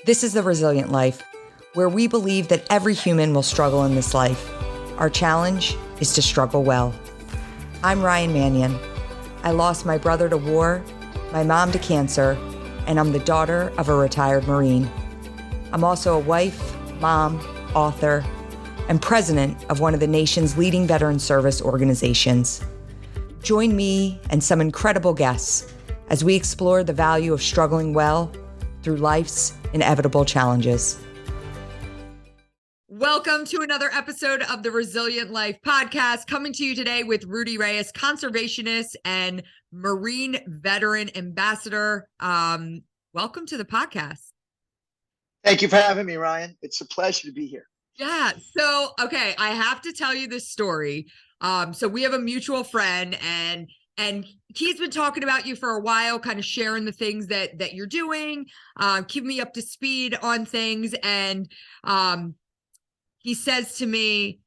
This is The Resilient Life, where we believe that every human will struggle in this life. Our challenge is to struggle well. I'm Ryan Manion. I lost my brother to war, my mom to cancer, and I'm the daughter of a retired Marine. I'm also a wife, mom, author, and president of one of the nation's leading veteran service organizations. Join me and some incredible guests as we explore the value of struggling well through life's inevitable challenges. Welcome to another episode of the Resilient Life podcast, coming to you today with Rudy Reyes, conservationist and Marine veteran ambassador. Welcome to the podcast. Thank you for having me, Ryan. It's a pleasure to be here. Yeah. So, okay, I have to tell you this story. So we have a mutual friend, and he's been talking about you for a while, kind of sharing the things that you're doing, keeping me up to speed on things. And he says to me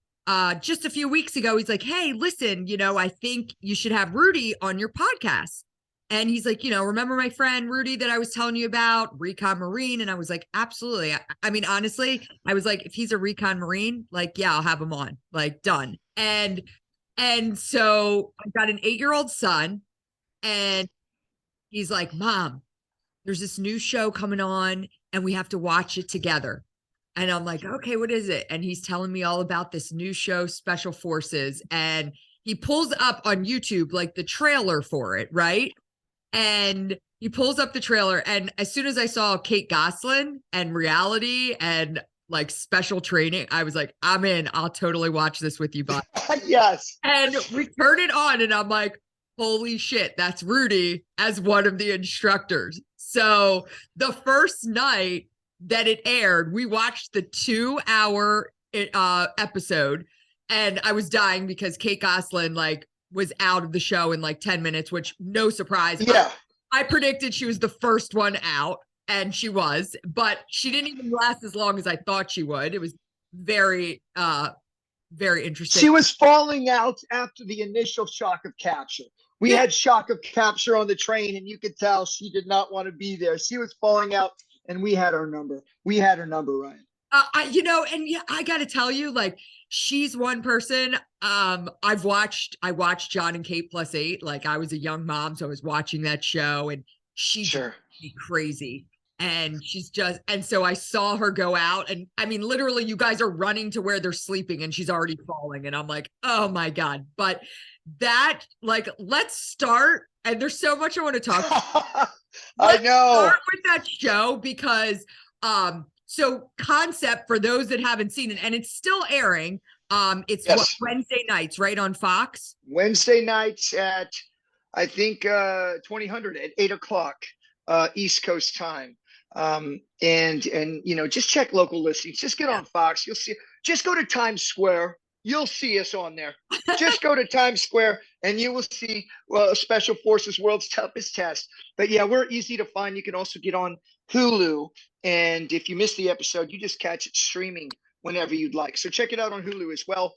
just a few weeks ago, he's like, hey, listen, I think you should have Rudy on your podcast. And he's like, remember my friend Rudy that I was telling you about, Recon Marine? And I was like, absolutely. I mean, honestly, I was like, if he's a Recon Marine, like, yeah, I'll have him on, like, done. And so I've got an 8-year-old son, and he's like, Mom, there's this new show coming on and we have to watch it together. And I'm like, okay, what is it? And he's telling me all about this new show, Special Forces. And he pulls up on YouTube, like, the trailer for it, right? And he pulls up the trailer. And as soon as I saw Kate Gosselin and reality and like special training, I was like, I'm in. I'll totally watch this with you, bud. Yes. And we turn it on and I'm like, holy shit, that's Rudy as one of the instructors. So the first night that it aired, we watched the 2-hour episode, and I was dying because Kate Gosselin was out of the show in 10 minutes, which no surprise. Yeah. I predicted she was the first one out, and she was, but she didn't even last as long as I thought she would. It was very, very interesting. She was falling out after the initial shock of capture. We had shock of capture on the train, and you could tell she did not want to be there. She was falling out, and we had her number. We had her number, Ryan. I got to tell you, she's one person. I watched John and Kate +8. I was a young mom, so I was watching that show, and she's crazy. And and so I saw her go out, and I mean, literally, you guys are running to where they're sleeping, and she's already falling. And I'm like, oh my God. But that, let's start. And there's so much I want to talk about. I know. Start with that show because, so Concept, for those that haven't seen it, and it's still airing. It's Wednesday nights, right, on Fox? Wednesday nights at, I think, 2000 at 8:00 East Coast time. And just check local listings. Just get on Fox. You'll see. Just go to Times Square. You'll see us on there. Just go to Times Square and you will see Special Forces World's Toughest Test. But yeah, we're easy to find. You can also get on Hulu. And if you miss the episode, you just catch it streaming whenever you'd like. So check it out on Hulu as well.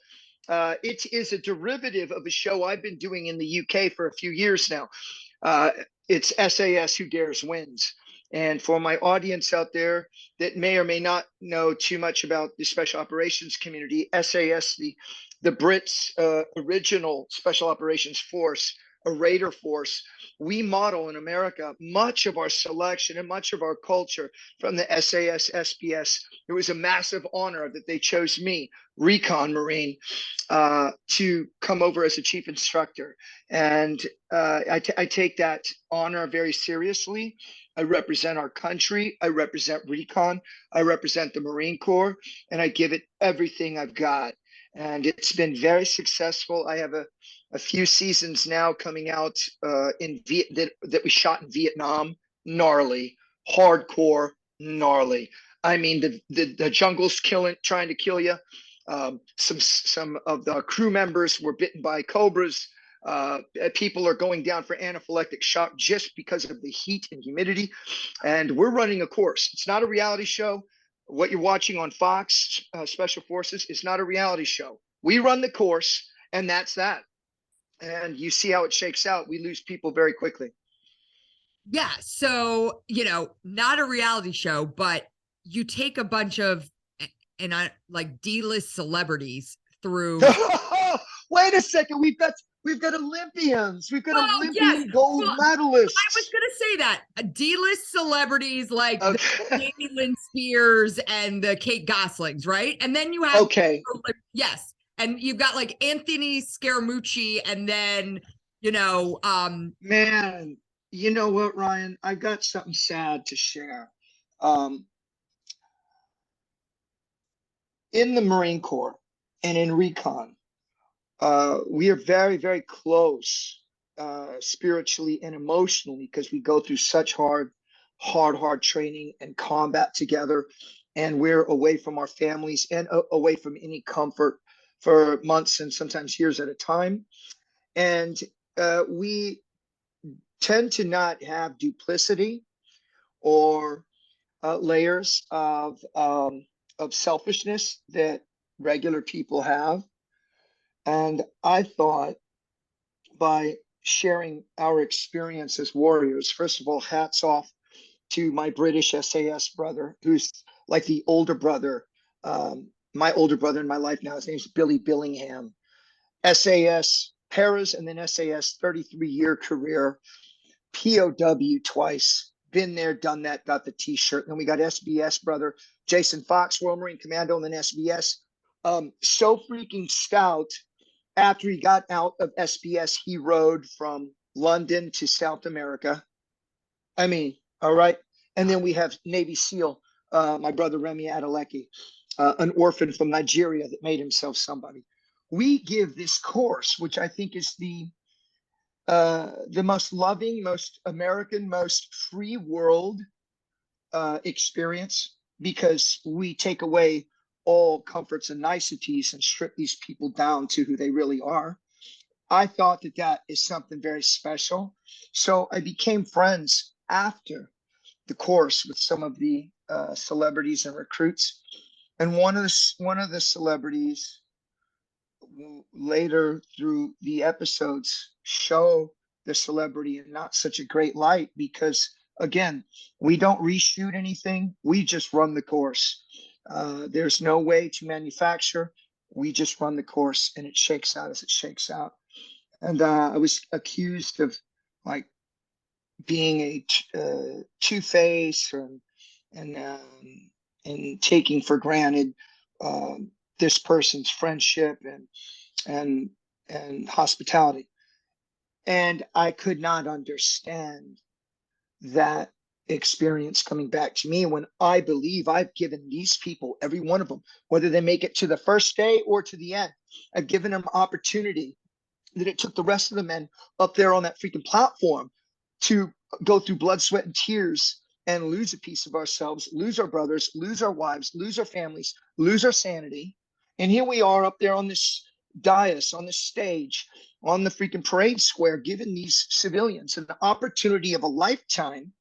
It is a derivative of a show I've been doing in the UK for a few years now. It's SAS Who Dares Wins. And for my audience out there that may or may not know too much about the special operations community, SAS, the Brits' original special operations force, a raider force, we model in America much of our selection and much of our culture from the SAS SBS. It was a massive honor that they chose me, Recon Marine, to come over as a chief instructor. And I take that honor very seriously. I represent our country. I represent Recon. I represent the Marine Corps, and I give it everything I've got. And it's been very successful. I have a few seasons now coming out that we shot in Vietnam. Gnarly, hardcore, gnarly. I mean, the jungle's trying to kill you. Some of the crew members were bitten by cobras. People are going down for anaphylactic shock just because of the heat and humidity. And we're running a course. It's not a reality show. What you're watching on Fox, Special Forces, is not a reality show. We run the course, and that's that. And you see how it shakes out. We lose people very quickly. Yeah. So, not a reality show, but you take a bunch of, and I like D-list celebrities through. Wait a second. We've got Olympians. We've got Oh, yes. Olympian gold Well, medalists. I was going to say that D-list celebrities like the Okay. Jamie Lynn Spears and the Kate Goslings, right? And then you have, Okay. yes. And you've got like Anthony Scaramucci, and then, Man, you know what, Ryan? I got something sad to share. Um, in the Marine Corps and in Recon, we are very, very close, spiritually and emotionally, because we go through such hard training and combat together, and we're away from our families and away from any comfort for months and sometimes years at a time. And we tend to not have duplicity or layers of selfishness that regular people have. And I thought, by sharing our experience as warriors, first of all, hats off to my British SAS brother, who's like the older brother, my older brother in my life now. His name's Billy Billingham. SAS Paras and then SAS 33-year career, POW twice, been there, done that, got the t-shirt. And then we got SBS brother, Jason Fox, Royal Marine Commando, and then SBS. So freaking stout. After he got out of SBS, he rode from London to South America. I mean, all right. And then we have Navy SEAL, my brother Remy Adeleke, an orphan from Nigeria that made himself somebody. We give this course, which I think is the most loving, most American, most free world experience, because we take away all comforts and niceties and strip these people down to who they really are. I thought that that is something very special. So I became friends after the course with some of the celebrities and recruits. And one of the celebrities later through the episodes show the celebrity in not such a great light, because again, we don't reshoot anything. We just run the course. There's no way to manufacture. We just run the course, and it shakes out as it shakes out. And I was accused of like being a two-face and taking for granted this person's friendship and hospitality. And I could not understand that experience coming back to me, when I believe I've given these people, every one of them, whether they make it to the first day or to the end, I've given them opportunity that it took the rest of the men up there on that freaking platform to go through blood, sweat, and tears and lose a piece of ourselves, lose our brothers, lose our wives, lose our families, lose our sanity. And here we are up there on this dais, on this stage, on the freaking parade square, giving these civilians an opportunity of a lifetime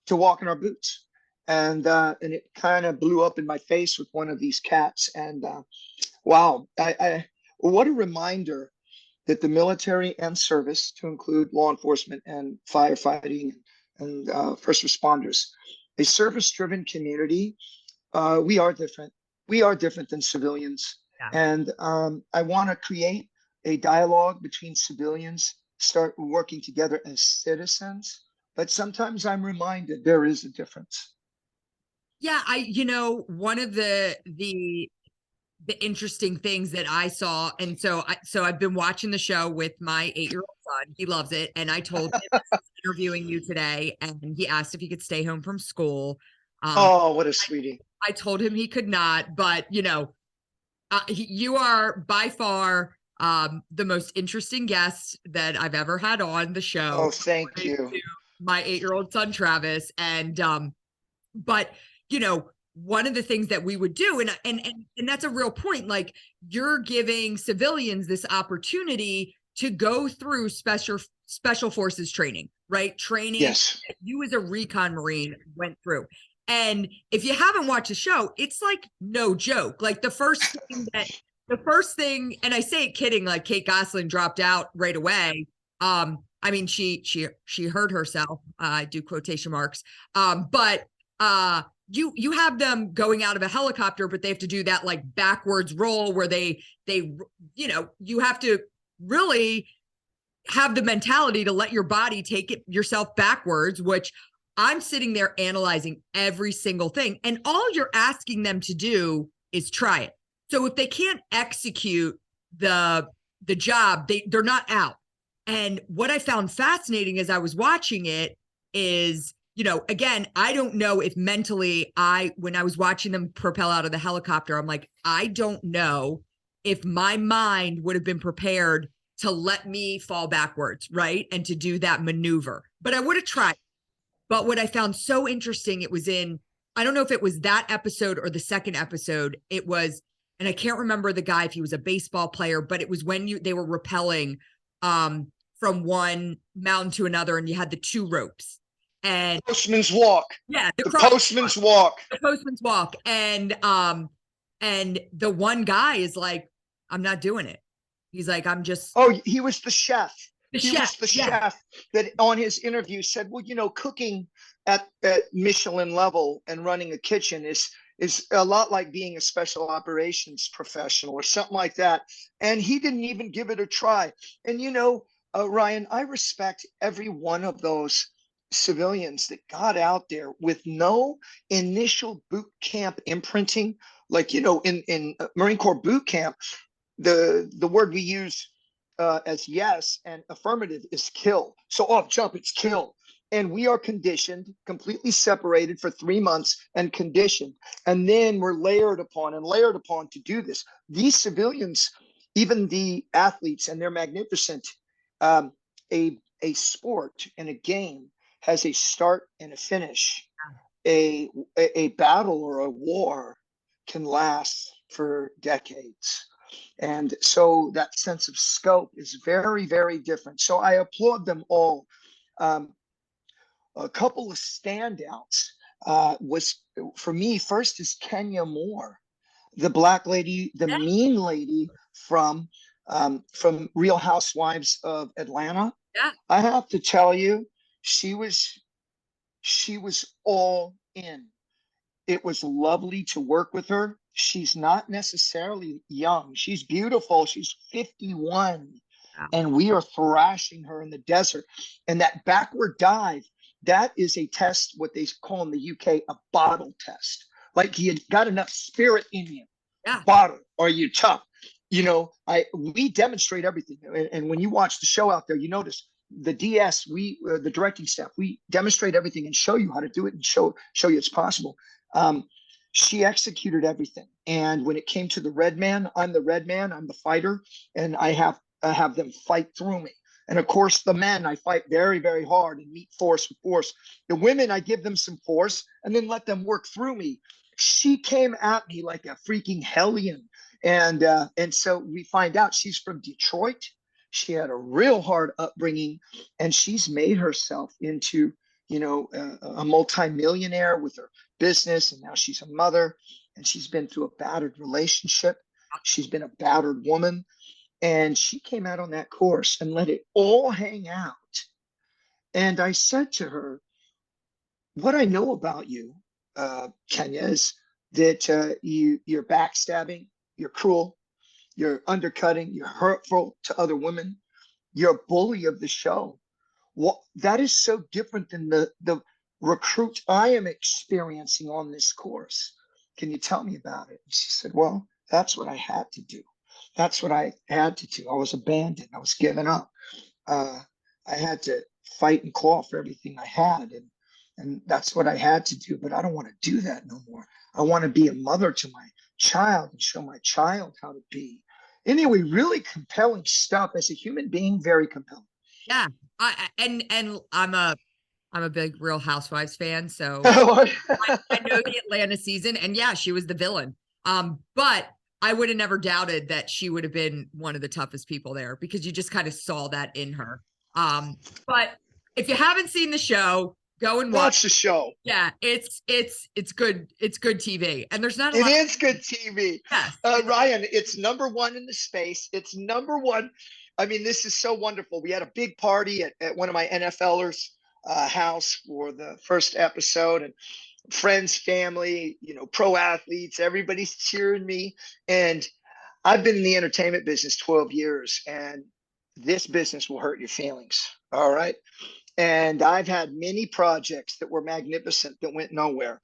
to walk in our boots. And it kind of blew up in my face with one of these cats. And wow, what a reminder that the military and service, to include law enforcement and firefighting and first responders, a service-driven community, we are different. We are different than civilians. Yeah. And I want to create a dialogue between civilians, start working together as citizens. But sometimes I'm reminded there is a difference. Yeah, one of the interesting things that I saw, and so I've been watching the show with my 8-year-old son. He loves it, and I told him I was interviewing you today, and he asked if he could stay home from school. Oh, what a sweetie! I told him he could not, but you are by far the most interesting guest that I've ever had on the show. Oh, thank you. To my 8-year-old son Travis, and but one of the things that we would do, and that's a real point, like you're giving civilians this opportunity to go through special forces training, right? Training Yes. that you as a Recon Marine went through. And if you haven't watched the show, it's like no joke. Like the first thing, and I say it kidding, like Kate Gosling dropped out right away. I mean, she hurt herself. I do quotation marks. But you have them going out of a helicopter, but they have to do that like backwards roll where they you have to really have the mentality to let your body take it yourself backwards, which I'm sitting there analyzing every single thing. And all you're asking them to do is try it. So if they can't execute the job, they're not out. And what I found fascinating as I was watching it is, again, I don't know if mentally when I was watching them propel out of the helicopter, I'm like, I don't know if my mind would have been prepared to let me fall backwards, right? And to do that maneuver, but I would have tried. But what I found so interesting, I don't know if it was that episode or the second episode, it was, and I can't remember the guy, if he was a baseball player, but it was when they were rappelling from one mountain to another, and you had the two ropes. And Postman's walk. Yeah, the postman's walk. The postman's walk. And the one guy is like, I'm not doing it. He's like, I'm just. Oh, he was the chef. He was the yeah. chef that on his interview said, well, cooking at Michelin level and running a kitchen is a lot like being a special operations professional or something like that. And he didn't even give it a try. And, Ryan, I respect every one of those civilians that got out there with no initial boot camp imprinting. Like, in Marine Corps boot camp, the word we use as yes and affirmative is kill. So off jump, it's kill. And we are conditioned, completely separated for 3 months and conditioned. And then we're layered upon to do this. These civilians, even the athletes, and they're magnificent. A sport and a game has a start and a finish. A battle or a war can last for decades. And so that sense of scope is very, very different. So I applaud them all. A couple of standouts was, for me, first is Kenya Moore, the Black lady, the mean lady from Real Housewives of Atlanta. Yeah. I have to tell you, she was all in. It was lovely to work with her. She's not necessarily young. She's beautiful. She's 51. Wow. And we are thrashing her in the desert. And that backward dive, that is a test, what they call in the UK, a bottle test. Like, you got enough spirit in you. Yeah. Bottle, or you tough. We demonstrate everything. And when you watch the show out there, you notice the DS, the directing staff, we demonstrate everything and show you how to do it and show you it's possible. She executed everything. And when it came to the red man, I'm the red man, I'm the fighter, and I have them fight through me. And of course, the men, I fight very, very hard and meet force with force. The women, I give them some force and then let them work through me. She came at me like a freaking hellion. And so we find out she's from Detroit. She had a real hard upbringing, and she's made herself into, a multimillionaire with her business. And now she's a mother, and she's been through a battered relationship. She's been a battered woman. And she came out on that course and let it all hang out. And I said to her, what I know about you, Kenya, is that you're backstabbing, you're cruel, you're undercutting, you're hurtful to other women, you're a bully of the show. Well, that is so different than the recruit I am experiencing on this course. Can you tell me about it? And she said, well, that's what I had to do. That's what I had to do. I was abandoned. I was given up. I had to fight and claw for everything I had. And that's what I had to do. But I don't want to do that no more. I want to be a mother to my child and show my child how to be. Anyway, really compelling stuff as a human being, very compelling. Yeah. And I'm a big Real Housewives fan. So Oh, I know the Atlanta season, and yeah, she was the villain. But I would have never doubted that she would have been one of the toughest people there, because you just kind of saw that in her. But if you haven't seen the show, go and watch the show. Yeah, it's good. It's good TV, and there's not. It is good TV. Yes. Ryan, it's #1 in the space. It's #1. I mean, this is so wonderful. We had a big party at one of my NFLers' house for the first episode, and friends, family, pro athletes, everybody's cheering me. And I've been in the entertainment business 12 years, and this business will hurt your feelings. All right. And I've had many projects that were magnificent that went nowhere.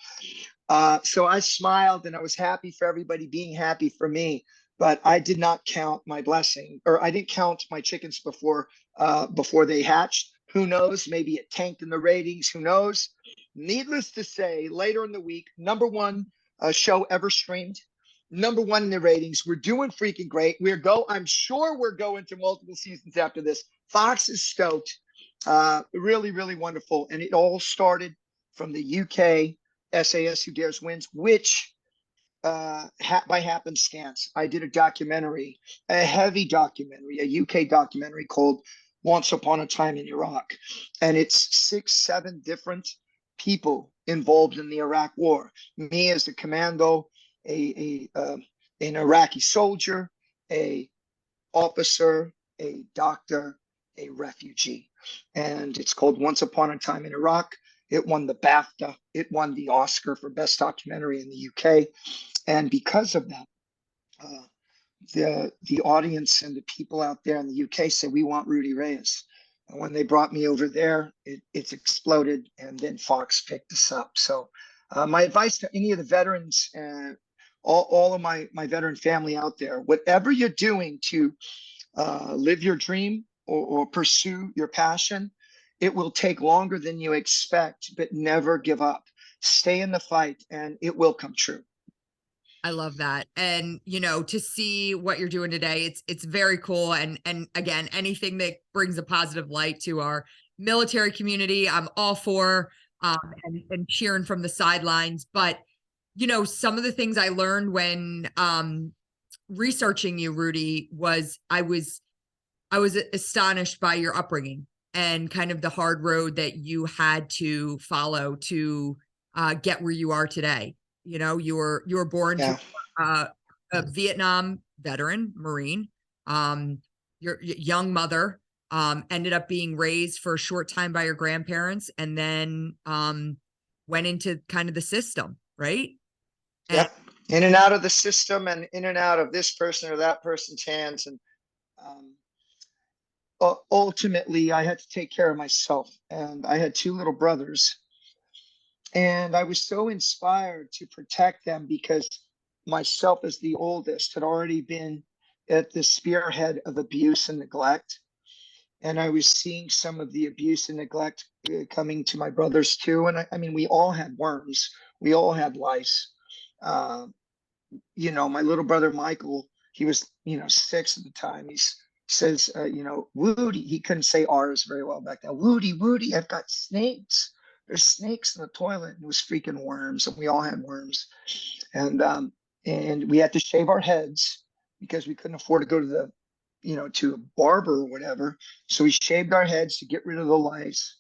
So I smiled and I was happy for everybody being happy for me, but I did not count my blessing, or I didn't count my chickens before they hatched. Who knows? Maybe it tanked in the ratings. Who knows? Needless to say, later in the week, number one show ever streamed, number one in the ratings. We're doing freaking great. I'm sure we're going to multiple seasons after this. Fox is stoked. Really, really wonderful. And it all started from the UK SAS Who Dares Wins, which by happenstance, I did a documentary, a heavy documentary, a UK documentary called Once Upon a Time in Iraq. And it's 6, 7 different people involved in the Iraq war. Me as a commando, an Iraqi soldier, a officer, a doctor, a refugee. And it's called Once Upon a Time in Iraq. It won the BAFTA. It won the Oscar for Best Documentary in the UK. And because of that, the audience and the people out there in the UK said, we want Rudy Reyes. And when they brought me over there, it's exploded, and then Fox picked us up. So my advice to any of the veterans and all of my veteran family out there, whatever you're doing to live your dream or pursue your passion, it will take longer than you expect, but never give up. Stay in the fight and it will come true. I love that. And, to see what you're doing today, it's very cool. And again, anything that brings a positive light to our military community, I'm all for, and cheering from the sidelines. But, some of the things I learned when, researching you, Rudy, was I was astonished by your upbringing and kind of the hard road that you had to follow to get where you are today. You were born to a Vietnam veteran Marine. Your young mother ended up being raised for a short time by your grandparents, and then went into kind of the system, right? Yep. In and out of the system, and in and out of this person or that person's hands. And ultimately, I had to take care of myself. And I had 2 little brothers. And I was so inspired to protect them because myself, as the oldest, had already been at the spearhead of abuse and neglect. And I was seeing some of the abuse and neglect coming to my brothers too. And I mean, we all had worms. We all had lice. My little brother, Michael, he was, 6 at the time. He says, Woody, he couldn't say R's very well back then. Woody, I've got snakes. There's snakes in the toilet. And it was freaking worms. And we all had worms. And we had to shave our heads because we couldn't afford to go to to a barber or whatever. So we shaved our heads to get rid of the lice.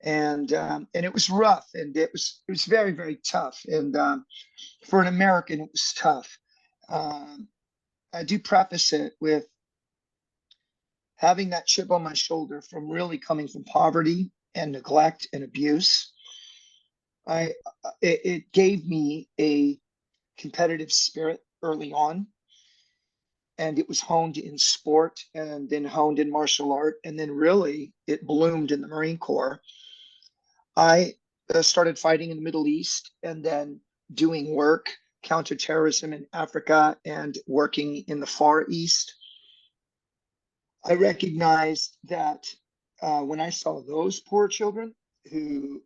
And it was rough, and it was very, very tough. And for an American, it was tough. I do preface it with having that chip on my shoulder from really coming from poverty and neglect and abuse. It gave me a competitive spirit early on, and it was honed in sport and then honed in martial art, and then really it bloomed in the Marine Corps. I started fighting in the Middle East, and then doing work, counterterrorism in Africa, and working in the Far East. I recognized that when I saw those poor children who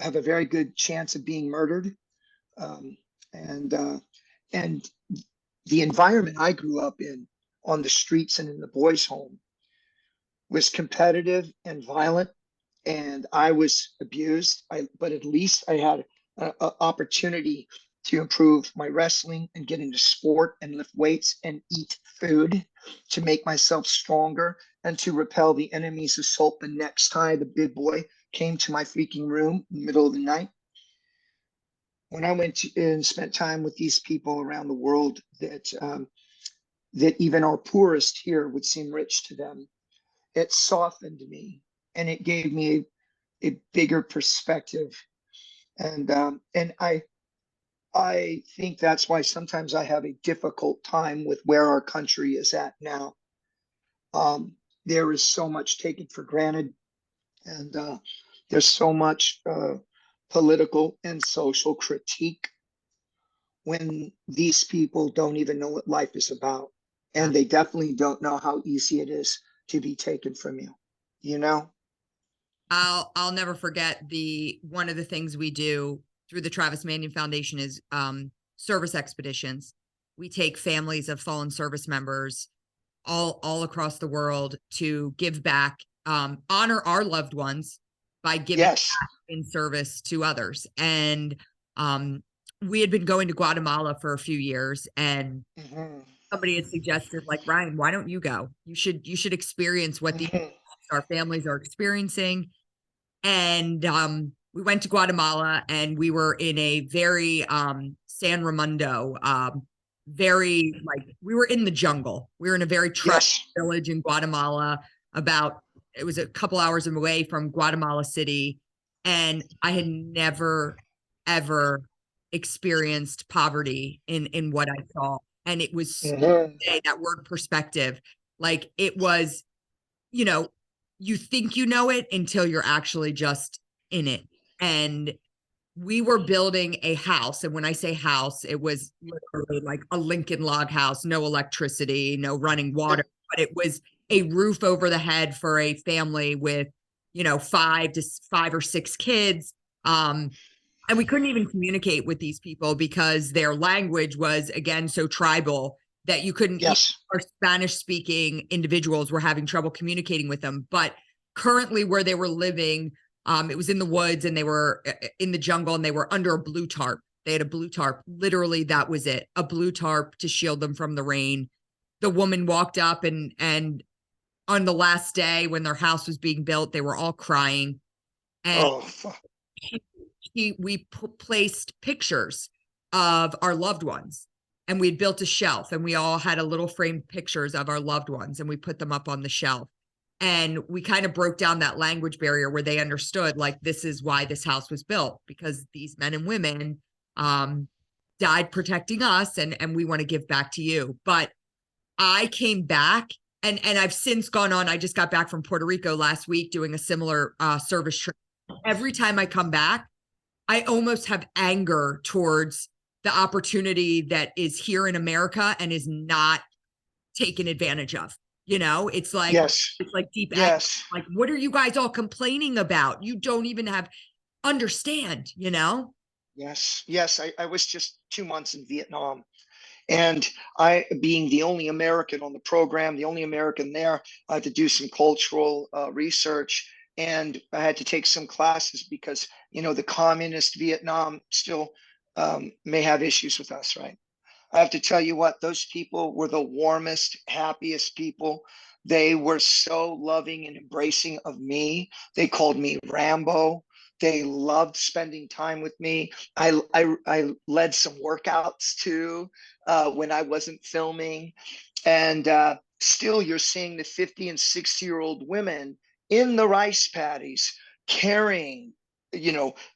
have a very good chance of being murdered, and the environment I grew up in on the streets and in the boys' home was competitive and violent, and I was abused. But at least I had an opportunity to improve my wrestling and get into sport and lift weights and eat food to make myself stronger and to repel the enemy's assault the next time the big boy came to my freaking room in the middle of the night. When I went and spent time with these people around the world that even our poorest here would seem rich to them, it softened me, and it gave me a bigger perspective And I think that's why sometimes I have a difficult time with where our country is at now. There is so much taken for granted, and there's so much political and social critique when these people don't even know what life is about. Yeah. And they definitely don't know how easy it is to be taken from you, you know? I'll never forget the one of the things we do through the Travis Manion Foundation is service expeditions. We take families of fallen service members all across the world to give back, honor our loved ones by giving Yes. back in service to others. And we had been going to Guatemala for a few years, and Hmm. somebody had suggested, like, Ryan, why don't you go? You should experience what these Hmm. our families are experiencing. And we went to Guatemala, and we were in a very San Ramundo, very, like, we were in the jungle. We were in a very tribal Yes. village in Guatemala. It was a couple hours away from Guatemala City, and I had never ever experienced poverty in what I saw. And it was, Hmm. that word perspective, like, it was, you know, you think you know it until you're actually just in it. And we were building a house. And when I say house, it was literally like a Lincoln log house, no electricity, no running water, but it was a roof over the head for a family with, 5 or 6 kids. And we couldn't even communicate with these people because their language was, again, so tribal that you couldn't, Yes. our Spanish speaking individuals were having trouble communicating with them. But currently where they were living, it was in the woods, and they were in the jungle, and they were under a blue tarp. They had a blue tarp. Literally, that was it. A blue tarp to shield them from the rain. The woman walked up, and on the last day when their house was being built, they were all crying. And Oh, fuck. we placed pictures of our loved ones, and we'd built a shelf, and we all had a little framed pictures of our loved ones, and we put them up on the shelf. And we kind of broke down that language barrier where they understood, like, this is why this house was built, because these men and women died protecting us, and we want to give back to you. But I came back, and I've since gone on. I just got back from Puerto Rico last week doing a similar service trip. Every time I come back, I almost have anger towards the opportunity that is here in America and is not taken advantage of. It's like, Yes. deep anger. Yes. Like, what are you guys all complaining about? You don't even understand. Yes. Yes. I was just 2 months in Vietnam. And I, being the only American on the program, the only American there, I had to do some cultural research, and I had to take some classes because, the communist Vietnam still may have issues with us, right? I have to tell you what, those people were the warmest, happiest people. They were so loving and embracing of me. They called me Rambo. They loved spending time with me. I led some workouts too when I wasn't filming. And still, you're seeing the 50 and 60-year-old women in the rice paddies carrying,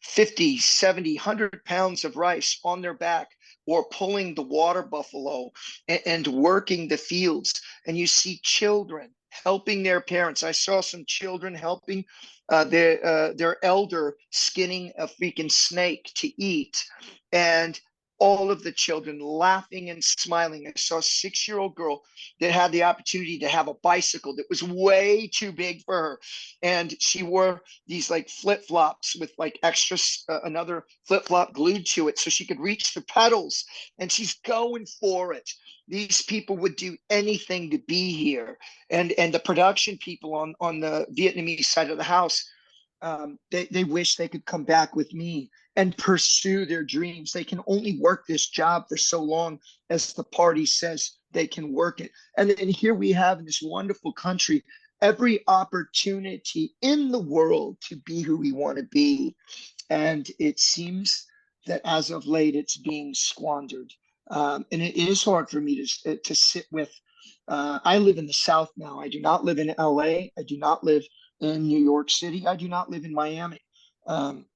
50, 70, 100 pounds of rice on their back, or pulling the water buffalo and working the fields. And you see children helping their parents. I saw some children helping their elder skinning a freaking snake to eat. And all of the children laughing and smiling. I saw a 6-year-old girl that had the opportunity to have a bicycle that was way too big for her. And she wore these like flip flops with like extra, another flip flop glued to it so she could reach the pedals. And she's going for it. These people would do anything to be here. And the production people on the Vietnamese side of the house, they wish they could come back with me and pursue their dreams. They can only work this job for so long as the party says they can work it. And then here we have in this wonderful country every opportunity in the world to be who we want to be. And it seems that as of late, it's being squandered. And it is hard for me to sit with. I live in the South now. I do not live in LA. I do not live in New York City. I do not live in Miami. Um,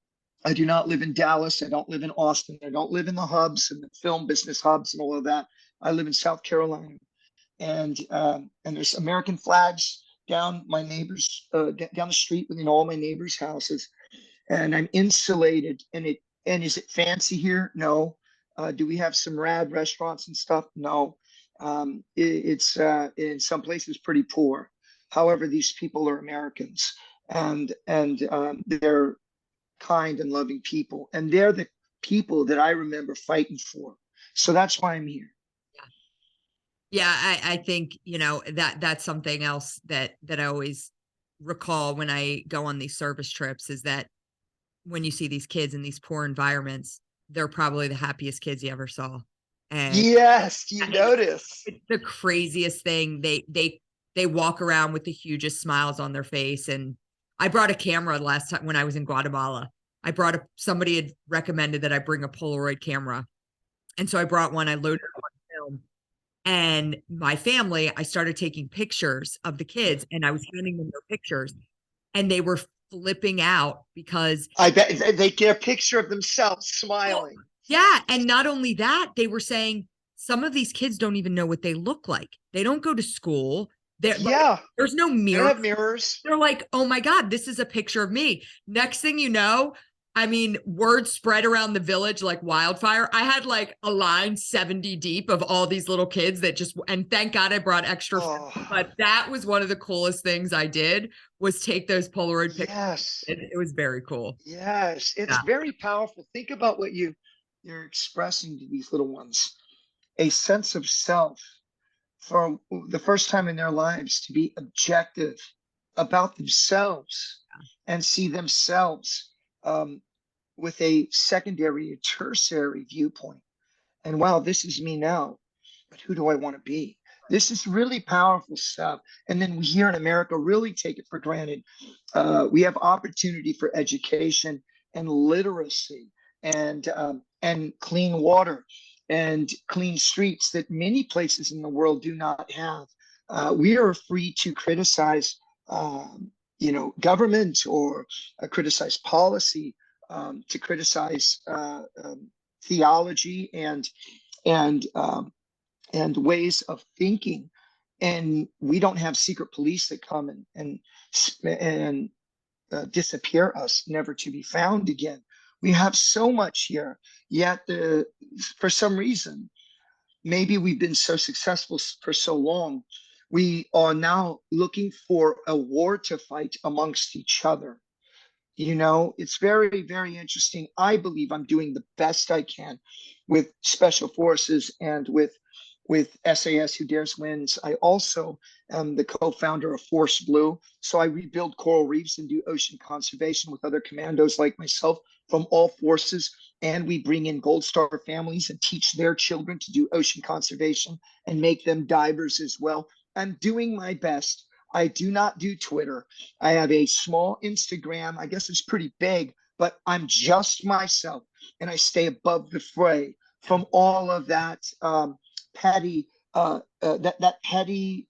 I do not live in Dallas. I don't live in Austin. I don't live in the hubs and the film business hubs and all of that. I live in South Carolina, and there's American flags down my neighbors down the street within all my neighbors' houses, and I'm insulated. And is it fancy here? No. Do we have some rad restaurants and stuff? No. It's in some places pretty poor. However, these people are Americans, and they're kind and loving people, and they're the people that I remember fighting for. So that's why I'm here. Yeah, I think, you know, that's something else that I always recall when I go on these service trips, is that when you see these kids in these poor environments, they're probably the happiest kids you ever saw. And Yes, you it's, notice. it's the craziest thing. They walk around with the hugest smiles on their face. And I brought a camera last time when I was in Guatemala. Somebody had recommended that I bring a Polaroid camera. And so I brought one, I loaded it on film. And my family, I started taking pictures of the kids, and I was handing them their pictures, and they were flipping out because I bet they get a picture of themselves smiling. yeah. And not only that, they were saying some of these kids don't even know what they look like. They don't go to school. Yeah. There's no They mirror. don't have mirrors. They're like, oh my God, this is a picture of me. Next thing you know, I mean, word spread around the village like wildfire. I had like a line 70 deep of all these little kids that just, and thank God I brought extra, but that was one of the coolest things I did, was take those Polaroid pictures. Yes. It was very cool. Yes. It's very powerful. Think about what you're expressing to these little ones. A sense of self for the first time in their lives, to be objective about themselves and see themselves with a secondary or tertiary viewpoint. And wow, this is me now, but who do I want to be? This is really powerful stuff. And then we here in America really take it for granted. We have opportunity for education and literacy and clean water and clean streets that many places in the world do not have. We are free to criticize, government, or criticize policy, to criticize theology and ways of thinking, and we don't have secret police that come and disappear us, never to be found again. We have so much here, yet for some reason, maybe we've been so successful for so long, we are now looking for a war to fight amongst each other. You know, it's very, very interesting. I believe I'm doing the best I can with special forces and with SAS Who Dares Wins. I also am the co-founder of Force Blue. So I rebuild coral reefs and do ocean conservation with other commandos like myself from all forces. And we bring in Gold Star families and teach their children to do ocean conservation and make them divers as well. I'm doing my best. I do not do Twitter. I have a small Instagram. I guess it's pretty big, but I'm just myself, and I stay above the fray from all of that petty, that petty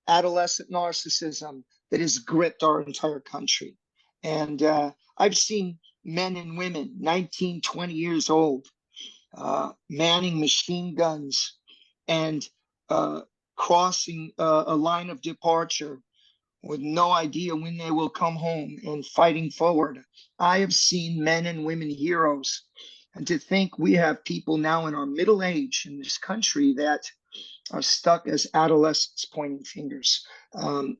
adolescent narcissism that has gripped our entire country. And I've seen men and women, 19, 20 years old, manning machine guns and crossing a line of departure with no idea when they will come home and fighting forward. I have seen men and women heroes. And to think we have people now in our middle age in this country that are stuck as adolescents pointing fingers.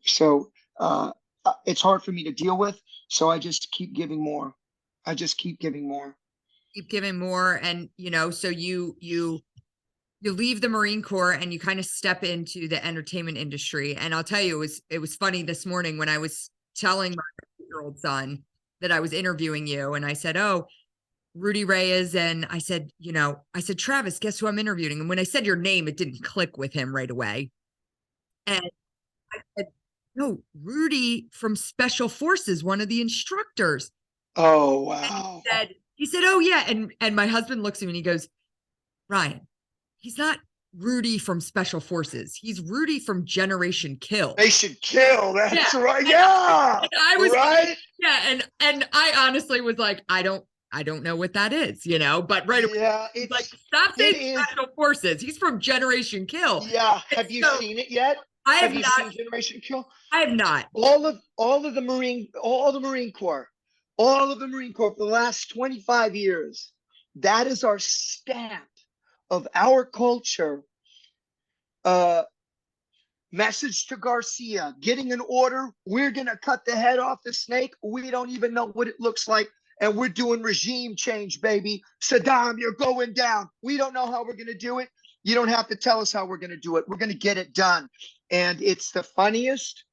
So it's hard for me to deal with. So I just keep giving more. I just keep giving more. Keep giving more. And, you know, so you leave the Marine Corps and you kind of step into the entertainment industry. And I'll tell you, it was funny this morning when I was telling my 8-year-old son that I was interviewing you, and I said, oh, Rudy Reyes. And I said, Travis, guess who I'm interviewing? And when I said your name, it didn't click with him right away. And I said, no, Rudy from Special Forces, one of the instructors. Oh, wow. He said, oh yeah. And my husband looks at me and he goes, Ryan, he's not Rudy from Special Forces. He's Rudy from Generation Kill. They should kill. That's Yeah. right. Yeah. And I was right. Yeah, and I honestly was like, I don't know what that is, you know, but right away, Yeah. it's like, stop saying It is. Special Forces. He's from Generation Kill. Yeah. And Have you so seen it yet? I have Have you not. seen Generation Kill? I have not. All of the Marine Corps, all of the Marine Corps for the last 25 years. That is our stamp of our culture. Message to Garcia, getting an order. We're going to cut the head off the snake. We don't even know what it looks like. And we're doing regime change, baby. Saddam, you're going down. We don't know how we're going to do it. You don't have to tell us how we're going to do it. We're going to get it done. And it's the funniest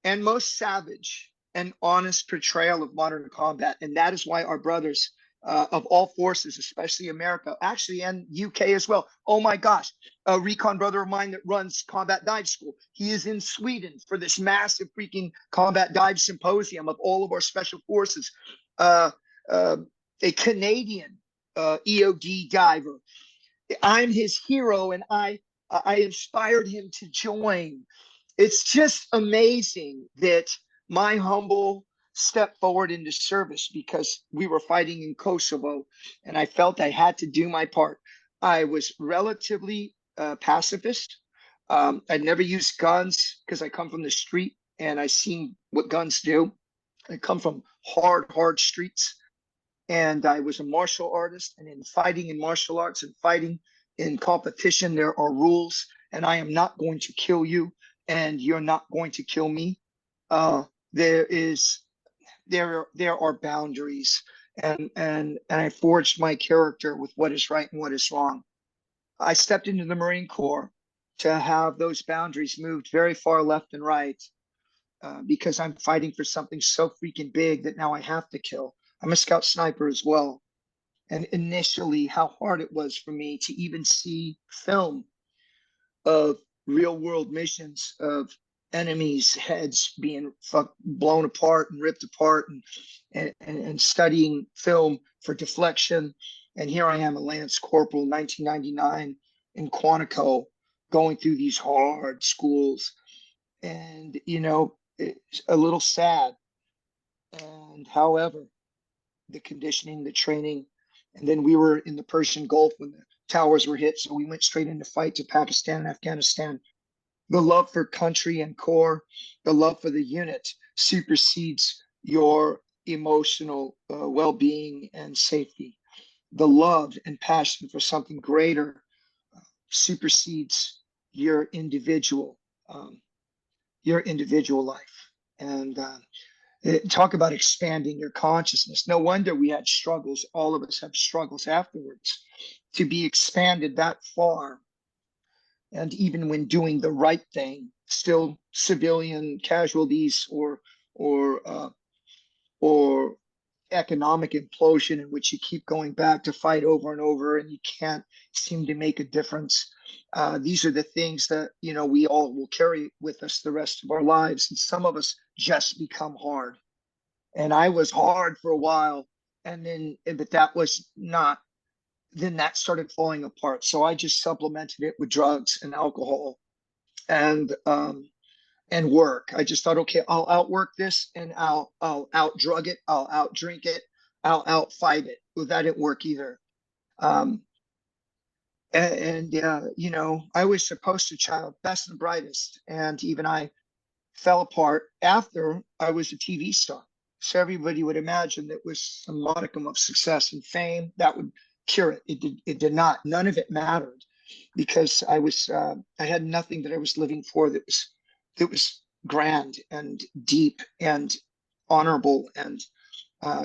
and most savage and honest portrayal of modern combat. And that is why our brothers of all forces, especially America, actually, and UK as well. Oh my gosh, a recon brother of mine that runs combat dive school. He is in Sweden for this massive freaking combat dive symposium of all of our special forces. A Canadian EOD diver. I'm his hero, and I inspired him to join. It's just amazing that my humble step forward into service, because we were fighting in Kosovo and I felt I had to do my part. I was relatively pacifist. I'd never used guns because I come from the street and I seen what guns do. I come from hard streets, and I was a martial artist, and in fighting in martial arts and fighting in competition, there are rules, and I am not going to kill you and you're not going to kill me. There are boundaries, and I forged my character with what is right and what is wrong. I stepped into the Marine Corps to have those boundaries moved very far left and right, because I'm fighting for something so freaking big that now I have to kill. I'm a scout sniper as well. And initially, how hard it was for me to even see film of real world missions of enemies' heads being blown apart and ripped apart, and studying film for deflection. And here I am, a Lance Corporal, 1999 in Quantico, going through these hard schools. And, you know, it's a little sad. And however, the conditioning, the training, and then we were in the Persian Gulf when the towers were hit. So we went straight into fight to Pakistan and Afghanistan. The love for country and corps, the love for the unit supersedes your emotional well-being and safety. The love and passion for something greater supersedes your individual life. And talk about expanding your consciousness. No wonder we had struggles. All of us have struggles afterwards. To be expanded that far, and even when doing the right thing, still civilian casualties or economic implosion in which you keep going back to fight over and over and you can't seem to make a difference. These are the things that, you know, we all will carry with us the rest of our lives. And some of us just become hard. And I was hard for a while, but that was not, then that started falling apart. So I just supplemented it with drugs and alcohol and work. I just thought, okay, I'll outwork this, and I'll out drug it, I'll out drink it, I'll out fight it. Well, that didn't work either. You know, I was the poster child, best and brightest, and even I fell apart after I was a TV star. So everybody would imagine that was some modicum of success and fame that would cure it. It did not. None of it mattered, because I had nothing that I was living for that was grand and deep and honorable, and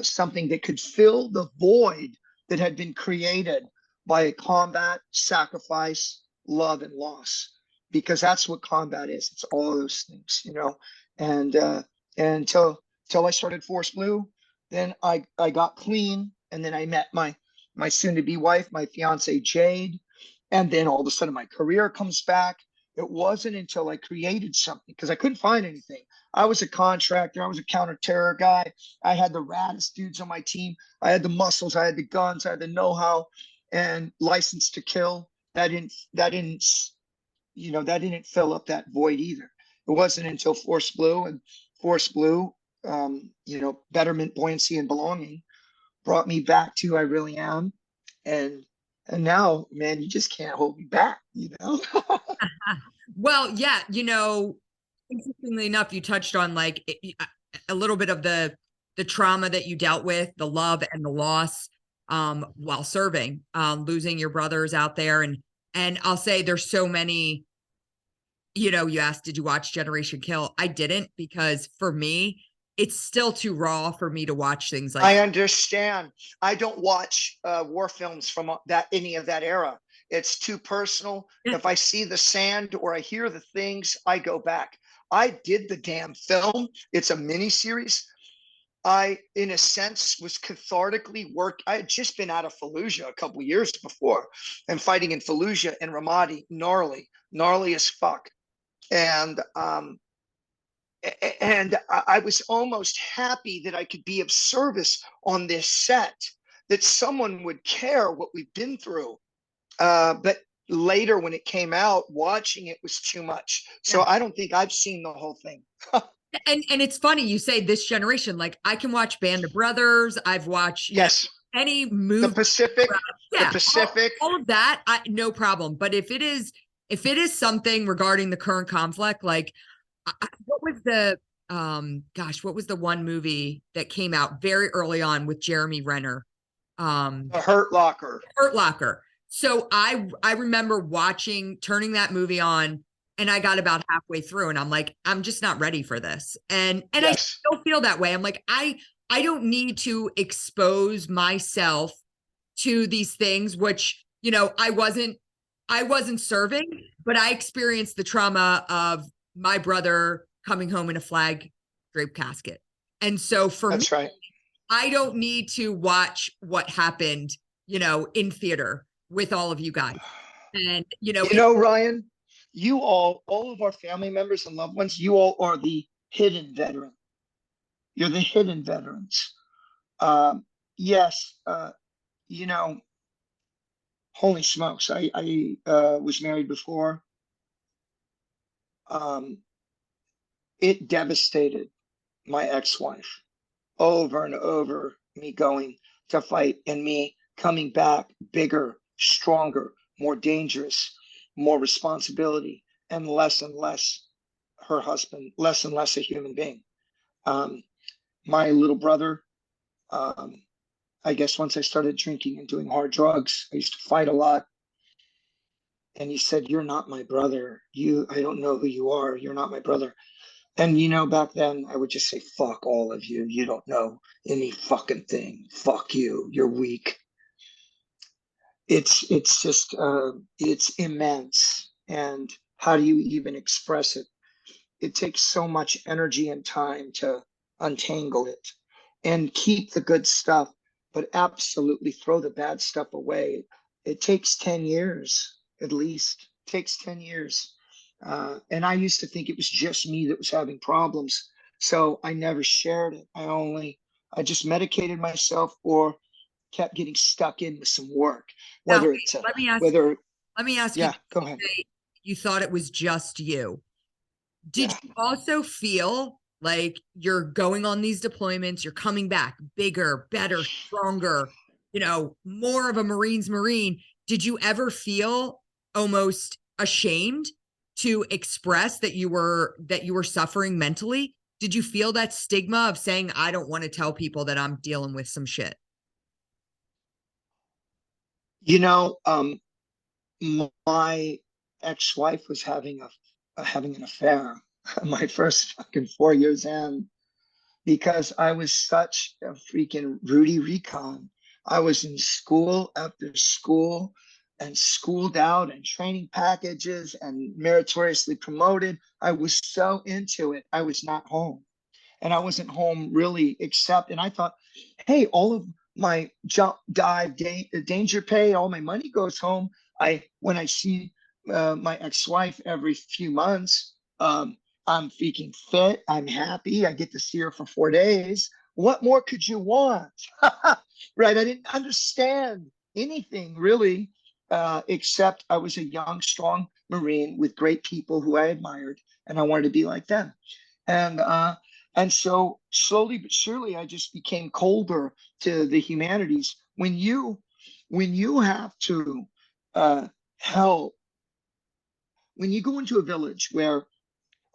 something that could fill the void that had been created by a combat, sacrifice, love, and loss. Because that's what combat is. It's all of those things, you know. And until I started Force Blue, then I got clean, and then I met my soon-to-be wife, my fiance Jade, and then all of a sudden my career comes back. It wasn't until I created something, because I couldn't find anything. I was a contractor. I was a counter-terror guy. I had the raddest dudes on my team. I had the muscles. I had the guns. I had the know-how and license to kill. that didn't, that didn't fill up that void either. It wasn't until Force Blue, betterment, buoyancy, and belonging brought me back to who I really am. And and now, man, you just can't hold me back. Well, yeah, interestingly enough, you touched on like a little bit of the trauma that you dealt with, the love and the loss while serving, losing your brothers out there. And I'll say there's so many, you asked, did you watch Generation Kill? I didn't, because for me, it's still too raw for me to watch things like I understand. I don't watch war films from any of that era. It's too personal. Yeah. If I see the sand or I hear the things, I go back. I did the damn film. It's a mini series. I, in a sense, was cathartically worked. I had just been out of Fallujah a couple of years before, and fighting in Fallujah and Ramadi, gnarly as fuck. And I was almost happy that I could be of service on this set, that someone would care what we've been through. But later, when it came out, watching it was too much. So I don't think I've seen the whole thing. And it's funny you say this generation. Like, I can watch Band of Brothers. I've watched Yes, any movie. the Pacific, Yeah, the Pacific. all of that, no problem. But if it is something regarding the current conflict, like what was the what was the one movie that came out very early on with Jeremy Renner? The Hurt Locker. Hurt Locker. So I remember turning that movie on, and I got about halfway through, and I'm like, I'm just not ready for this. And Yes. I still feel that way. I'm like, I don't need to expose myself to these things, which, I wasn't serving, but I experienced the trauma of my brother coming home in a flag draped casket. And so for That's me, right. I don't need to watch what happened, in theater with all of you guys. And, Ryan, you all of our family members and loved ones, you all are the hidden veteran. You're the hidden veterans. Yes, holy smokes. I was married before. It devastated my ex-wife over and over, me going to fight and me coming back bigger, stronger, more dangerous, more responsibility, and less her husband, less and less a human being. My little brother, I guess once I started drinking and doing hard drugs, I used to fight a lot. And he said, "You're not my brother. I don't know who you are. You're not my brother." And back then I would just say, "Fuck all of you. You don't know any fucking thing. Fuck you. You're weak." It's just it's immense. And how do you even express it? It takes so much energy and time to untangle it and keep the good stuff, but absolutely throw the bad stuff away. It takes 10 years, at least. It takes 10 years. And I used to think it was just me that was having problems. So I never shared it. I just medicated myself or kept getting stuck in with some work, now, whether it's let me ask yeah, you, go ahead. you thought it was just you. Did Yeah. you also feel like you're going on these deployments, you're coming back bigger, better, stronger, more of a Marine's Marine? Did you ever feel almost ashamed to express that you were suffering mentally? Did you feel that stigma of saying, I don't want to tell people that I'm dealing with some shit? My ex-wife was having an affair my first fucking 4 years in, because I was such a freaking Rudy Recon. I was in school after school and schooled out and training packages and meritoriously promoted. I was so into it. I was not home. And I wasn't home really and I thought, hey, all of my jump, dive, danger pay, all my money goes home. When I see my ex-wife every few months, I'm freaking fit. I'm happy. I get to see her for 4 days. What more could you want? Right? I didn't understand anything really. except I was a young, strong Marine with great people who I admired, and I wanted to be like them. And so slowly but surely, I just became colder to the humanities. When you have to help, when you go into a village where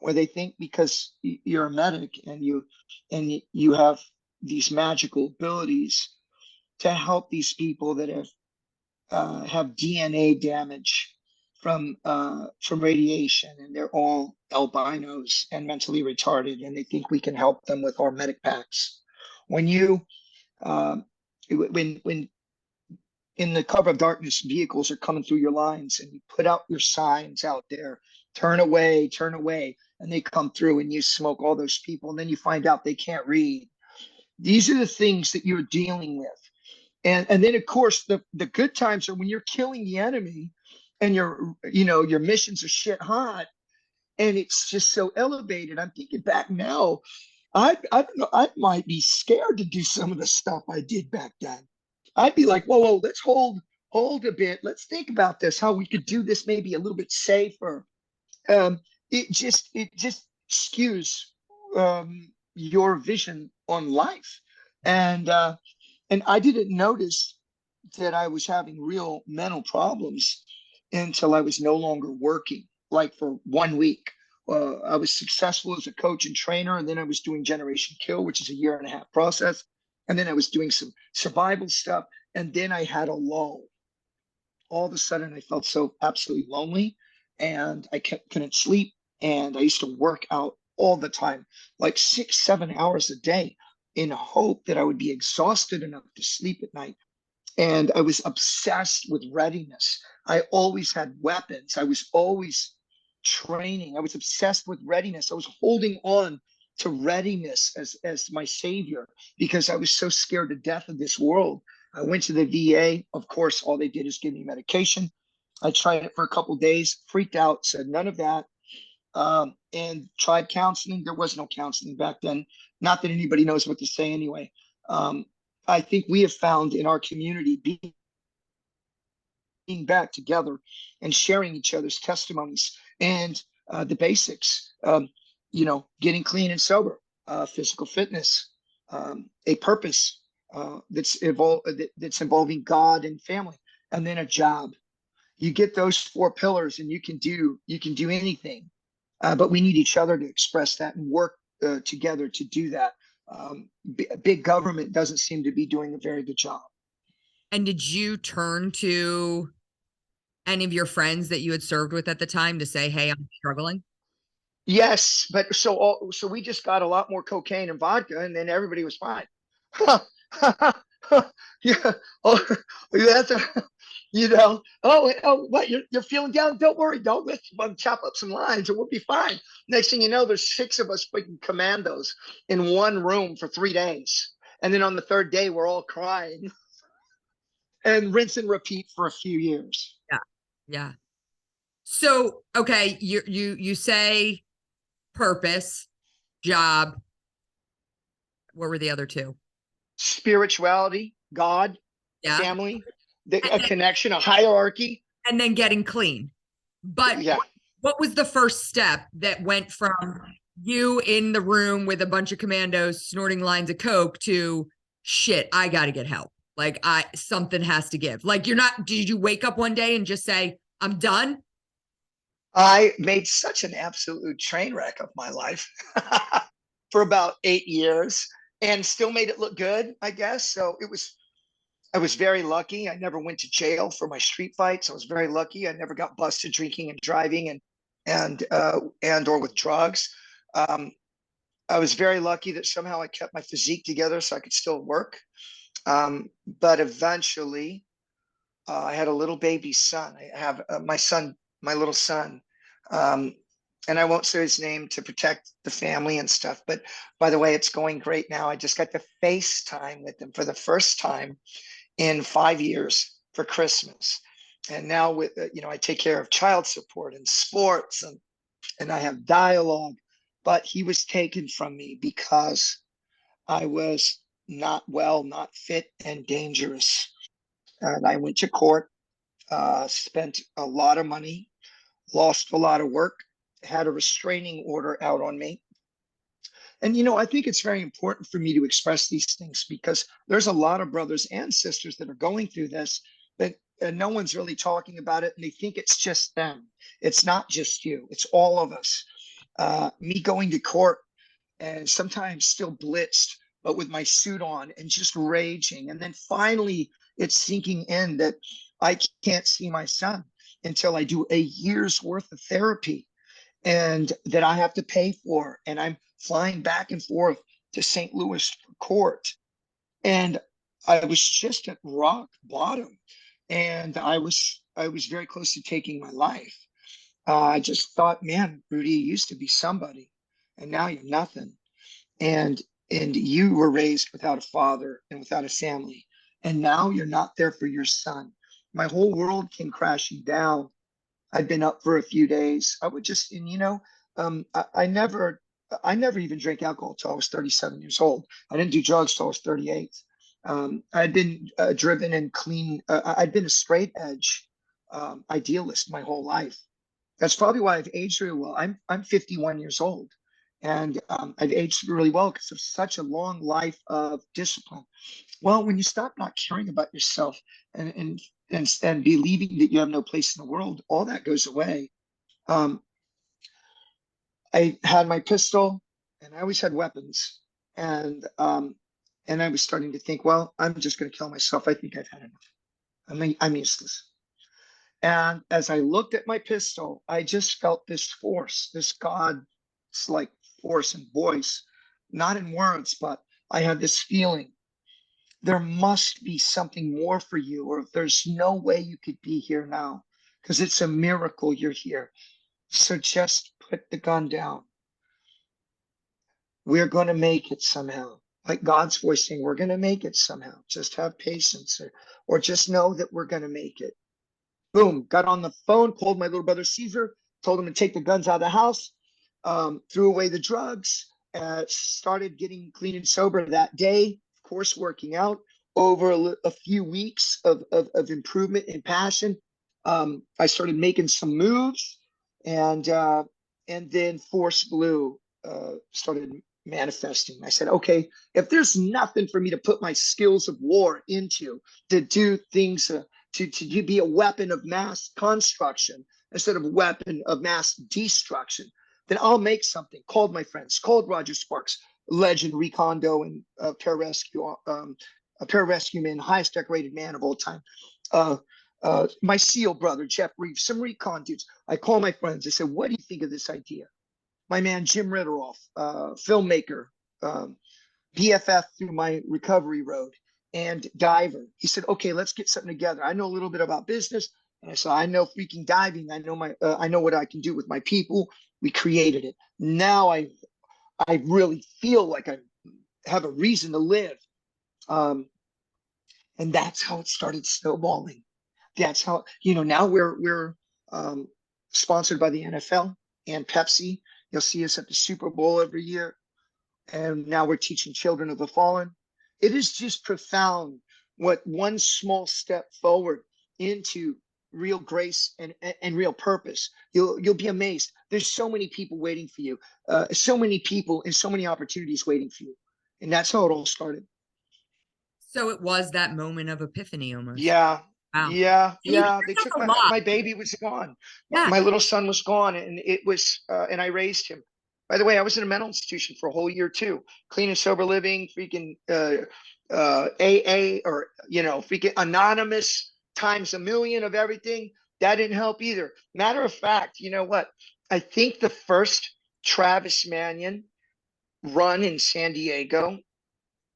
they think because you're a medic and you have these magical abilities to help these people that have DNA damage from radiation, and they're all albinos and mentally retarded, and they think we can help them with our medic packs. When you when in the cover of darkness, vehicles are coming through your lines, and you put out your signs out there, turn away, and they come through, and you smoke all those people, and then you find out they can't read. These are the things that you're dealing with. And then of course the good times are when you're killing the enemy and your missions are shit hot and it's just so elevated. I'm thinking back now, I don't know, I might be scared to do some of the stuff I did back then. I'd be like, whoa, let's hold a bit. Let's think about this, how we could do this maybe a little bit safer. It just skews your vision on life. And I didn't notice that I was having real mental problems until I was no longer working, like for 1 week. I was successful as a coach and trainer, and then I was doing Generation Kill, which is a 1.5 year process. And then I was doing some survival stuff. And then I had a lull. All of a sudden, I felt so absolutely lonely, and I couldn't sleep. And I used to work out all the time, like 6, 7 hours a day, in hope that I would be exhausted enough to sleep at night. And I was obsessed with readiness. I always had weapons. I was always training. I was obsessed with readiness. I was holding on to readiness as my savior because I was so scared to death of this world. I went to the VA. Of course, all they did is give me medication. I tried it for a couple of days, freaked out, said none of that, and tried counseling. There was no counseling back then. Not that anybody knows what to say anyway. I think we have found in our community being back together and sharing each other's testimonies and the basics, getting clean and sober, physical fitness, a purpose that's involving God and family, and then a job. You get those 4 pillars and you can do anything. But we need each other to express that and work together to do that. Big government doesn't seem to be doing a very good job. And did you turn to any of your friends that you had served with at the time to say, hey, I'm struggling? Yes, but so we just got a lot more cocaine and vodka, and then everybody was fine. Yeah. Oh, that's what you're feeling down? Don't worry, don't let's chop up some lines and we'll be fine. Next thing you know, there's 6 of us freaking commandos in one room for 3 days, and then on the 3rd day, we're all crying and rinse and repeat for a few years. Yeah, yeah. So okay, you say purpose, job. What were the other 2? Spirituality, God, Yeah. family, a connection, a hierarchy, and then getting clean. But yeah. What was the first step that went from you in the room with a bunch of commandos snorting lines of coke to shit, I got to get help? Like something has to give. Like did you wake up one day and just say, I'm done? I made such an absolute train wreck of my life for about 8 years and still made it look good, I guess. So I was very lucky. I never went to jail for my street fights. I was very lucky. I never got busted drinking and driving and or with drugs. I was very lucky that somehow I kept my physique together so I could still work. But eventually, I had a little baby son. I have my little son. And I won't say his name to protect the family and stuff. But by the way, it's going great now. I just got to FaceTime with him for the first time in 5 years for Christmas. And now with, I take care of child support and sports and I have dialogue, but he was taken from me because I was not well, not fit, and dangerous. And I went to court. spent a lot of money, lost a lot of work, had a restraining order out on me. And, I think it's very important for me to express these things because there's a lot of brothers and sisters that are going through this, but no one's really talking about it. And they think it's just them. It's not just you, it's all of us. Me going to court and sometimes still blitzed, but with my suit on and just raging. And then finally it's sinking in that I can't see my son until I do a year's worth of therapy and that I have to pay for. And I'm flying back and forth to St. Louis for court. And I was just at rock bottom. And I was very close to taking my life. I just thought, man, Rudy, you used to be somebody, and now you're nothing. And you were raised without a father and without a family, and now you're not there for your son. My whole world came crashing down. I'd been up for a few days. I would just, and I never even drank alcohol till I was 37 years old. I didn't do drugs till I was 38. I'd been driven and clean. I'd been a straight edge idealist my whole life. That's probably why I've aged really well. I'm 51 years old, and I've aged really well because of such a long life of discipline. Well, when you stop not caring about yourself and believing that you have no place in the world, all that goes away. Um, I had my pistol, and I always had weapons, and I was starting to think, well, I'm just going to kill myself. I think I've had enough. I'm useless. And as I looked at my pistol, I just felt this force, this God's like force and voice, not in words, but I had this feeling there must be something more for you, or if there's no way you could be here now, because it's a miracle you're here. So just put the gun down. We're going to make it somehow. Like God's voice saying, we're going to make it somehow. Just have patience, or just know that we're going to make it. Boom, got on the phone, called my little brother Caesar, told him to take the guns out of the house, threw away the drugs, started getting clean and sober that day, of course, working out over a few weeks of improvement and passion. I started making some moves, and then Force Blue started manifesting. I said, okay, if there's nothing for me to put my skills of war into, to do things, to be a weapon of mass construction instead of a weapon of mass destruction, then I'll make something. Called my friends, called Roger Sparks, legend, recondo, and a pararescue man, highest decorated man of all time. My SEAL brother, Jeff Reef, some recon dudes. I call my friends. I said, what do you think of this idea? My man, Jim Ritteroff, filmmaker, BFF through my recovery road, and diver. He said, okay, let's get something together. I know a little bit about business. And I said, I know freaking diving. I know what I can do with my people. We created it. Now I really feel like I have a reason to live. And that's how it started snowballing. That's how, now we're sponsored by the NFL and Pepsi. You'll see us at the Super Bowl every year. And now we're teaching children of the fallen. It is just profound what one small step forward into real grace and real purpose. You'll be amazed. There's so many people waiting for you, so many people and so many opportunities waiting for you. And that's how it all started. So it was that moment of epiphany almost. Yeah. Wow. Yeah. They took my baby was gone. Yeah. My little son was gone, and it was, and I raised him. By the way, I was in a mental institution for a whole year too. Clean and sober living, freaking AA, or freaking anonymous times a million of everything. That didn't help either. Matter of fact, you know what? I think the first Travis Manion run in San Diego,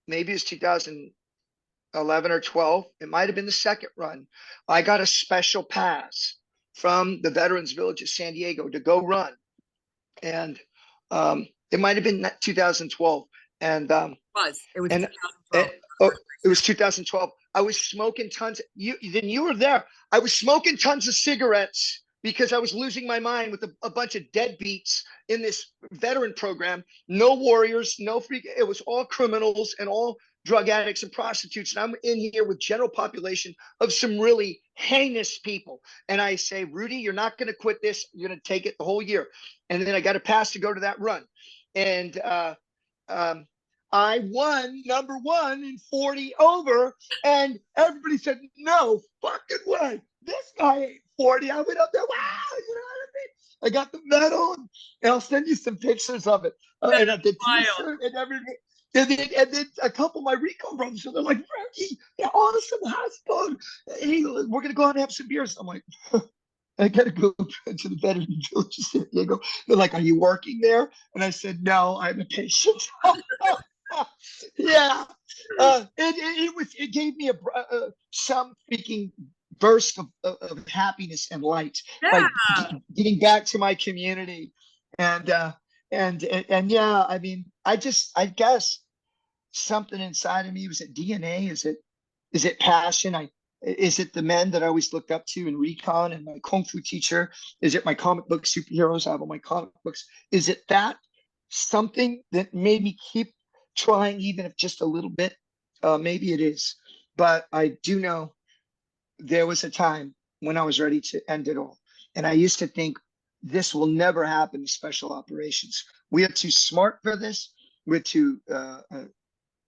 maybe it was 2011 or 12. It might have been the second run. I got a special pass from the Veterans Village of San Diego to go run. And it might have been 2012. And it was 2012. It was 2012. I was smoking tons. Then you were there. I was smoking tons of cigarettes because I was losing my mind with a bunch of deadbeats in this veteran program. No warriors, no freak. It was all criminals and all drug addicts and prostitutes, and I'm in here with general population of some really heinous people. And I say, Rudy, you're not going to quit this. You're going to take it the whole year. And then I got a pass to go to that run. And I won number one in 40 over. And everybody said, no fucking way. This guy ain't 40. I went up there, wow, you know what I mean? I got the medal, and I'll send you some pictures of it. And the t-shirt and everything. And then a couple of my Recon brothers, so they're like, Ricky, you're awesome, how's it going? Hey, we're going to go out and have some beers. I'm like, I got to go to the Veteran Village in San Diego. They're like, are you working there? And I said, no, I'm a patient. Yeah. It gave me some freaking burst of happiness and light, Yeah. like getting back to my community. And yeah, I mean, I guess something inside of me, was it DNA? Is it passion? Is it the men that I always looked up to in Recon and my Kung Fu teacher? Is it my comic book superheroes? I have all my comic books. Is it that something that made me keep trying, even if just a little bit? Maybe it is, but I do know there was a time when I was ready to end it all. And I used to think, this will never happen to special operations. We are too smart for this. We're too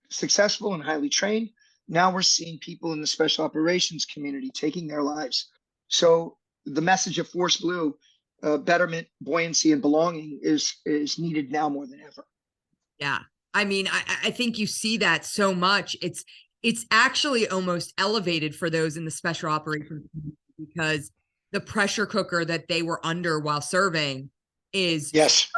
successful and highly trained. Now we're seeing people in the special operations community taking their lives. So the message of Force Blue, betterment, buoyancy, and belonging is needed now more than ever. Yeah. I mean, I think you see that so much. It's actually almost elevated for those in the special operations community, because the pressure cooker that they were under while serving is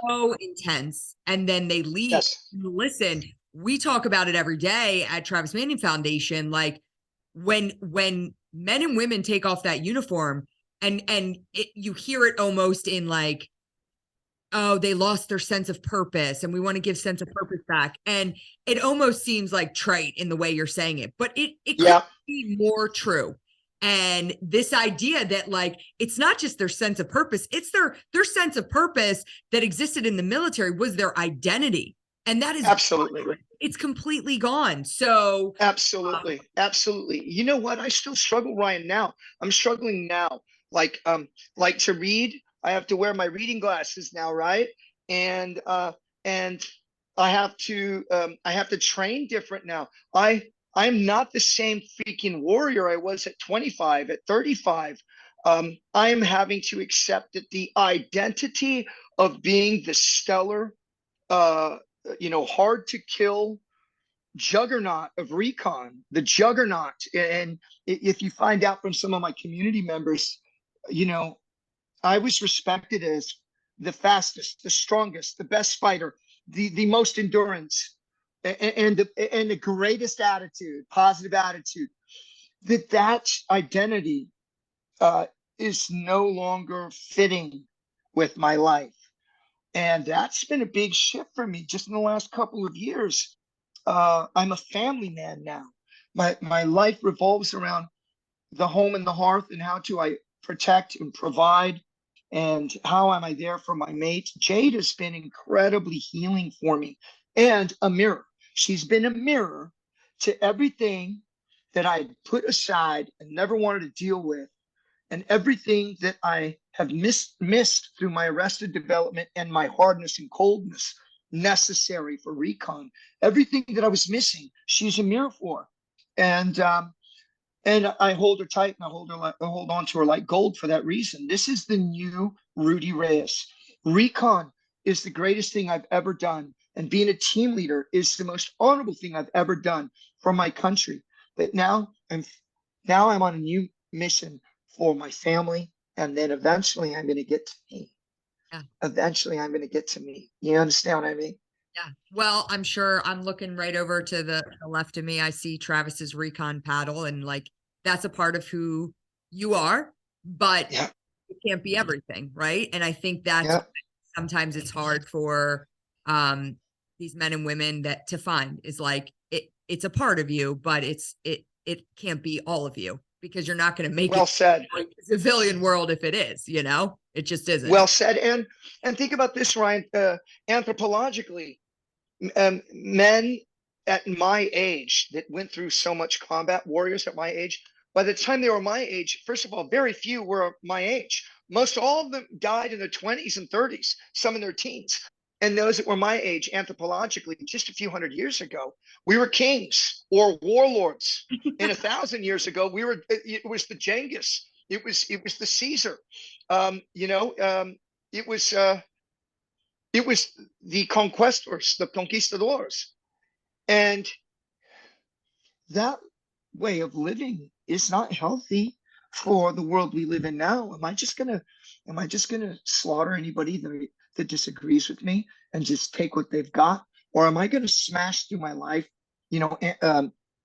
so intense. And then they leave. Yes. Listen, we talk about it every day at Travis Manion Foundation. Like when men and women take off that uniform, and you hear it almost in like, oh, they lost their sense of purpose and we want to give sense of purpose back. And it almost seems like trite in the way you're saying it, but it could be more true. And this idea that like, it's not just their sense of purpose, it's their sense of purpose that existed in the military was their identity. And that is absolutely gone. It's completely gone. So absolutely. You know what? I still struggle, Ryan, now. I'm struggling now. Like to read, I have to wear my reading glasses now, right? And I have to train different now. I'm not the same freaking warrior I was at 25, at 35. I'm having to accept that the identity of being the stellar, hard to kill juggernaut of Recon, the juggernaut. And if you find out from some of my community members, I was respected as the fastest, the strongest, the best fighter, the most endurance, and the greatest attitude, positive attitude. That identity is no longer fitting with my life. And that's been a big shift for me just in the last couple of years. I'm a family man now. My life revolves around the home and the hearth, and how do I protect and provide, and how am I there for my mate. Jade has been incredibly healing for me, and a mirror. She's been a mirror to everything that I put aside and never wanted to deal with, and everything that I have missed through my arrested development and my hardness and coldness necessary for Recon. Everything that I was missing, she's a mirror for. And I hold her tight, and I hold on to her like gold for that reason. This is the new Rudy Reyes. Recon is the greatest thing I've ever done, and being a team leader is the most honorable thing I've ever done for my country. But now I'm on a new mission for my family, and then eventually I'm going to get to me. Yeah. Eventually I'm going to get to me. You understand what I mean? Yeah. Well, I'm sure I'm looking right over to the left of me. I see Travis's Recon paddle, and like, that's a part of who you are, but it can't be everything. Right. And I think that's sometimes it's hard for these men and women that to find is like, it's a part of you, but it can't be all of you, because you're not going to make it said. Like the civilian world if it is, it just isn't. Well said. And think about this, Ryan, anthropologically, men at my age that went through so much combat, warriors at my age, by the time they were my age, first of all, very few were my age. Most all of them died in their 20s and 30s, some in their teens. And those that were my age, anthropologically, just a few hundred years ago, we were kings or warlords. And 1,000 years ago, it was the Genghis, it was the Caesar, it was the conquistadors. And that way of living is not healthy for the world we live in now. Am I just gonna slaughter anybody that disagrees with me and just take what they've got? Or am I gonna smash through my life,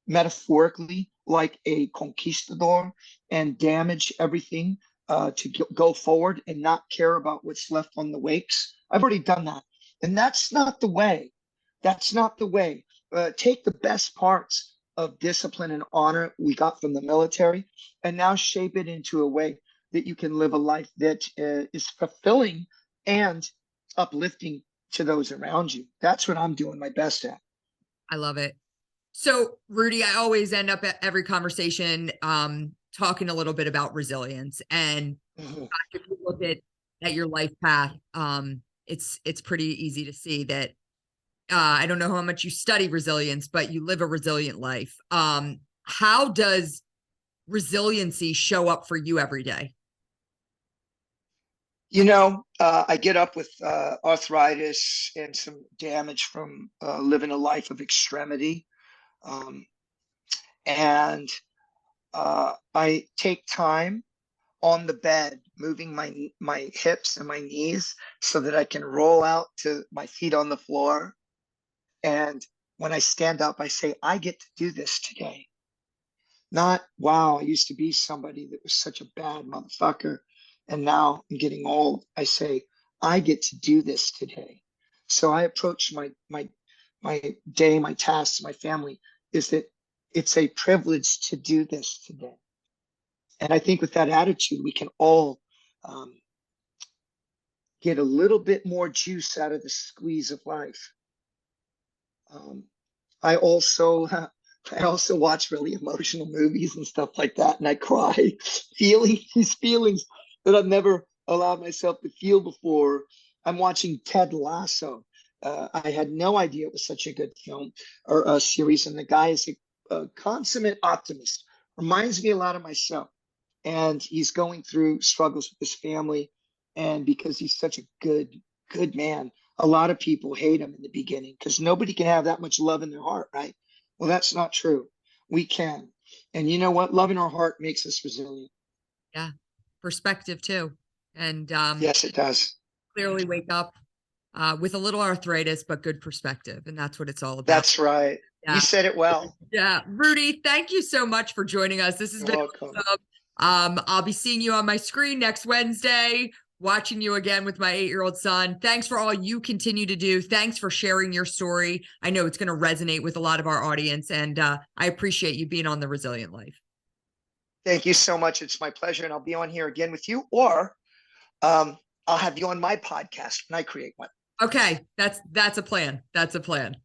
metaphorically, like a conquistador, and damage everything to go forward and not care about what's left on the wakes? I've already done that. And that's not the way. That's not the way. Take the best parts of discipline and honor we got from the military and now shape it into a way that you can live a life that is fulfilling and uplifting to those around you. That's what I'm doing my best at. I love it. So, Rudy, I always end up at every conversation talking a little bit about resilience. And if you look at your life path, it's pretty easy to see that I don't know how much you study resilience, but you live a resilient life. How does resiliency show up for you every day? I get up with arthritis and some damage from living a life of extremity. And I take time on the bed, moving my hips and my knees so that I can roll out to my feet on the floor. And when I stand up, I say, I get to do this today. Not, wow, I used to be somebody that was such a bad motherfucker, and now I'm getting old. I say, I get to do this today. So I approach my day, my tasks, my family, is that it's a privilege to do this today. And I think with that attitude, we can all get a little bit more juice out of the squeeze of life. I also watch really emotional movies and stuff like that, and I cry, feeling these feelings that I've never allowed myself to feel before. I'm watching Ted Lasso. I had no idea it was such a good film or a series, and the guy is a consummate optimist. Reminds me a lot of myself, and he's going through struggles with his family, and because he's such a good man, a lot of people hate him in the beginning because nobody can have that much love in their heart, right? Well, that's not true. We can. And you know what? Love in our heart makes us resilient. Yeah. Perspective too. And yes, it does. Clearly wake up with a little arthritis, but good perspective. And that's what it's all about. That's right. Yeah. You said it well. Yeah. Rudy, thank you so much for joining us. This has been welcome. Awesome. I'll be seeing you on my screen next Wednesday, watching you again with my 8-year-old son. Thanks for all you continue to do. Thanks for sharing your story. I know it's going to resonate with a lot of our audience, and I appreciate you being on The Resilient Life. Thank you so much. It's my pleasure, and I'll be on here again with you, or I'll have you on my podcast when I create one. Okay, that's a plan. That's a plan.